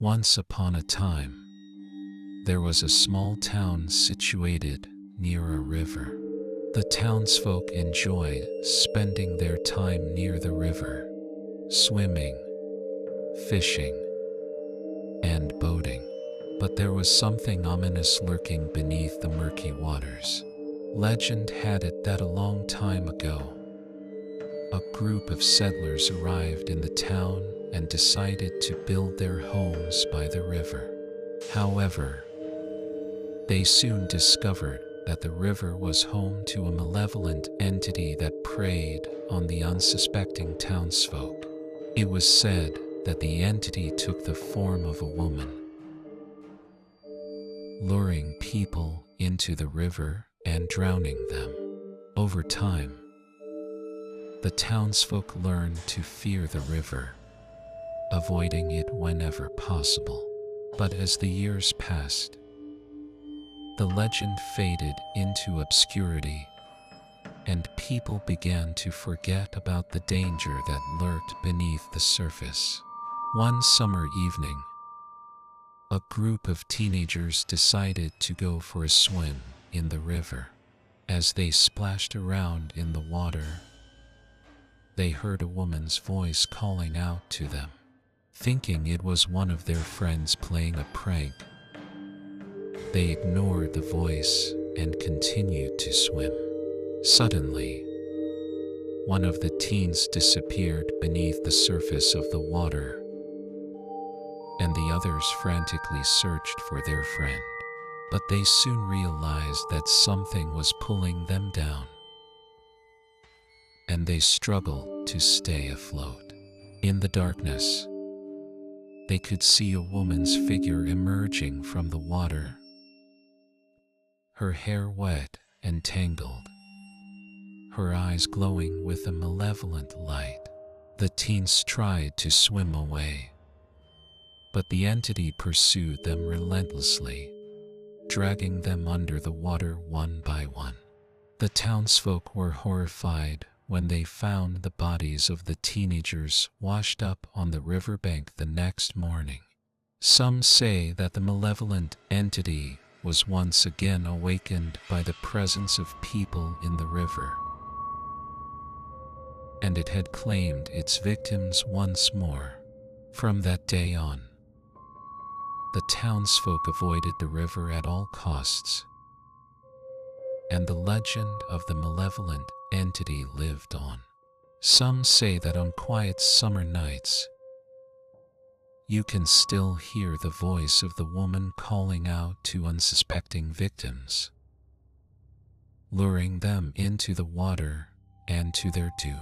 Once upon a time, there was a small town situated near a river. The townsfolk enjoyed spending their time near the river, swimming, fishing, and boating. But there was something ominous lurking beneath the murky waters. Legend had it that a long time ago, a group of settlers arrived in the town and decided to build their homes by the river. However, they soon discovered that the river was home to a malevolent entity that preyed on the unsuspecting townsfolk. It was said that the entity took the form of a woman, luring people into the river and drowning them. Over time, the townsfolk learned to fear the river, avoiding it whenever possible. But as the years passed, the legend faded into obscurity, and people began to forget about the danger that lurked beneath the surface. One summer evening, a group of teenagers decided to go for a swim in the river. As they splashed around in the water, they heard a woman's voice calling out to them. Thinking it was one of their friends playing a prank, they ignored the voice and continued to swim. Suddenly, one of the teens disappeared beneath the surface of the water, and the others frantically searched for their friend. But they soon realized that something was pulling them down, and they struggled to stay afloat. In the darkness, they could see a woman's figure emerging from the water, her hair wet and tangled, her eyes glowing with a malevolent light. The teens tried to swim away, but the entity pursued them relentlessly, dragging them under the water one by one. The townsfolk were horrified when they found the bodies of the teenagers washed up on the riverbank the next morning. Some say that the malevolent entity was once again awakened by the presence of people in the river, and it had claimed its victims once more. From that day on, the townsfolk avoided the river at all costs, and the legend of the malevolent entity lived on. Some say that on quiet summer nights, you can still hear the voice of the woman calling out to unsuspecting victims, luring them into the water and to their doom.